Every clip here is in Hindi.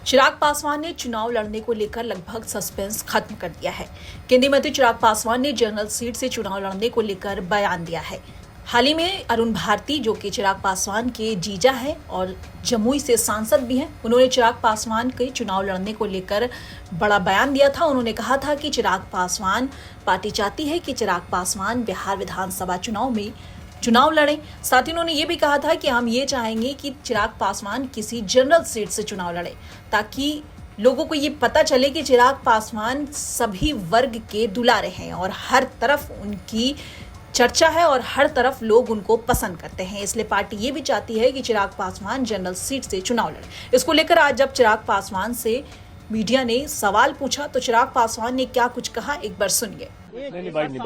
चिराग पासवान ने चुनाव लड़ने को लेकर लगभग सस्पेंस खत्म कर दिया है। केंद्रीय मंत्री चिराग पासवान ने जनरल सीट से चुनाव लड़ने को लेकर बयान दिया है। हाल ही में अरुण भारती, जो कि चिराग पासवान के जीजा हैं और जमुई से सांसद भी हैं, उन्होंने चिराग पासवान के चुनाव लड़ने को लेकर बड़ा बयान दिया था। उन्होंने कहा था कि चिराग पासवान पार्टी चाहती है कि चिराग पासवान बिहार विधानसभा चुनाव में चुनाव लड़ें। साथ ही उन्होंने ये भी कहा था कि हम ये चाहेंगे कि चिराग पासवान किसी जनरल सीट से चुनाव लड़े, ताकि लोगों को ये पता चले कि चिराग पासवान सभी वर्ग के दुलारे हैं और हर तरफ उनकी चर्चा है और हर तरफ लोग उनको पसंद करते हैं। इसलिए पार्टी ये भी चाहती है कि चिराग पासवान जनरल सीट से चुनाव लड़े। इसको लेकर आज जब चिराग पासवान से मीडिया ने सवाल पूछा तो चिराग पासवान ने क्या कुछ कहा, एक बार सुनिए। नहीं। पार्टी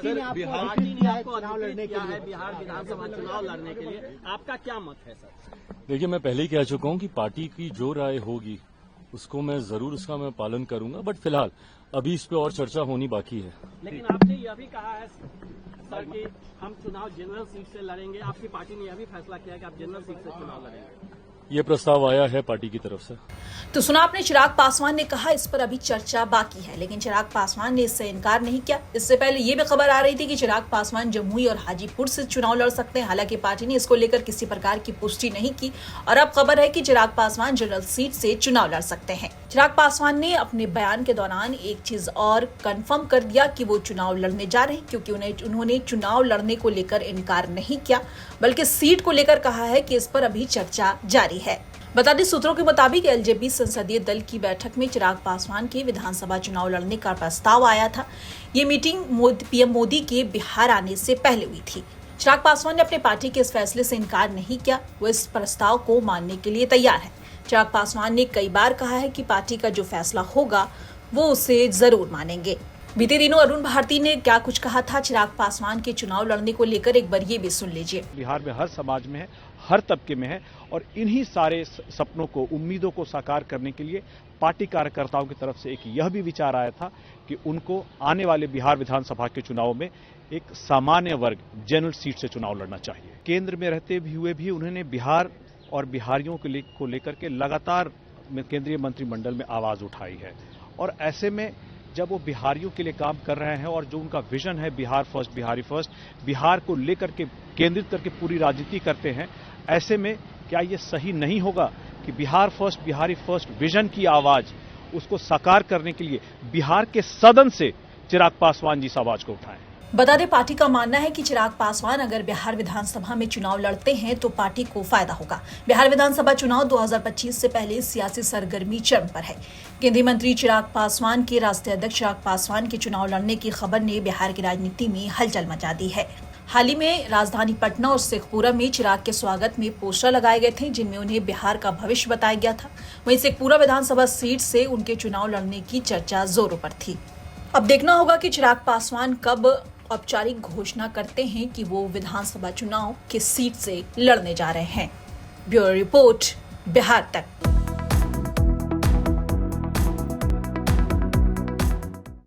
ने आपको चुनाव लड़ने के लिए, बिहार विधानसभा चुनाव लड़ने के लिए आपका क्या मत है सर? देखिए, मैं पहले ही कह चुका हूं कि पार्टी की जो राय होगी उसको मैं जरूर उसका मैं पालन करूंगा, बट फिलहाल अभी इस पे और चर्चा होनी बाकी है। लेकिन आपने यह भी कहा है सर कि हम चुनाव जनरल सीट से लड़ेंगे। आपकी पार्टी ने यह भी फैसला किया है कि आप जनरल सीट से चुनाव लड़ेंगे। ये प्रस्ताव आया है पार्टी की तरफ से। तो सुना आपने, चिराग पासवान ने कहा इस पर अभी चर्चा बाकी है, लेकिन चिराग पासवान ने इससे इनकार नहीं किया। इससे पहले ये भी खबर आ रही थी कि चिराग पासवान जमुई और हाजीपुर से चुनाव लड़ सकते हैं। हालांकि पार्टी ने इसको लेकर किसी प्रकार की पुष्टि नहीं की और अब खबर है कि चिराग पासवान जनरल सीट से चुनाव लड़ सकते हैं। चिराग पासवान ने अपने बयान के दौरान एक चीज और कंफर्म कर दिया कि वो चुनाव लड़ने जा रहे हैं, क्योंकि उन्होंने चुनाव लड़ने को लेकर इनकार नहीं किया, बल्कि सीट को लेकर कहा है कि इस पर अभी चर्चा जारी है। बता दें, सूत्रों के मुताबिक एलजेपी संसदीय दल की बैठक में चिराग पासवान के विधानसभा चुनाव लड़ने का प्रस्ताव आया था। ये मीटिंग पीएम मोदी के बिहार आने से पहले हुई थी। चिराग पासवान ने अपने पार्टी के इस फैसले से इनकार नहीं किया, वो इस प्रस्ताव को मानने के लिए तैयार है। चिराग पासवान ने कई बार कहा है कि पार्टी का जो फैसला होगा वो उसे जरूर मानेंगे। बीते दिनों अरुण भारती ने क्या कुछ कहा था चिराग पासवान के चुनाव लड़ने को लेकर, एक बार ये भी सुन लीजिए। बिहार में हर समाज में है, हर तबके में है और इन्हीं सारे सपनों को, उम्मीदों को साकार करने के लिए पार्टी कार्यकर्ताओं की तरफ से एक यह भी विचार आया था कि उनको आने वाले बिहार विधानसभा के चुनाव में एक सामान्य वर्ग जनरल सीट से चुनाव लड़ना चाहिए। केंद्र में रहते हुए भी उन्होंने बिहार और बिहारियों को लेकर के लगातार केंद्रीय मंत्रिमंडल में आवाज उठाई है और ऐसे में जब वो बिहारियों के लिए काम कर रहे हैं और जो उनका विजन है बिहार फर्स्ट, बिहारी फर्स्ट, बिहार को लेकर के केंद्रित करके पूरी राजनीति करते हैं, ऐसे में क्या ये सही नहीं होगा कि Bihar first, Bihari first vision की आवाज उसको साकार करने के लिए बिहार के सदन से चिराग पासवान जी इस आवाज को उठाएं। बता दें, पार्टी का मानना है कि चिराग पासवान अगर बिहार विधानसभा में चुनाव लड़ते हैं तो पार्टी को फायदा होगा। बिहार विधानसभा चुनाव 2025 से पहले सियासी सरगर्मी चरम पर है। केंद्रीय मंत्री चिराग पासवान के राष्ट्रीय अध्यक्ष चिराग पासवान के चुनाव लड़ने की खबर ने बिहार की राजनीति में हलचल मचा दी है। हाल ही में राजधानी पटना और शेखपुरा में चिराग के स्वागत में पोस्टर लगाए गए थे, जिनमें उन्हें बिहार का भविष्य बताया गया था। वहीं शेखपुरा विधानसभा सीट से उनके चुनाव लड़ने की चर्चा जोरों पर थी। अब देखना होगा कि चिराग पासवान कब औपचारिक घोषणा करते हैं कि वो विधानसभा चुनाव किस सीट से लड़ने जा रहे हैं। ब्यूरो रिपोर्ट, बिहार तक।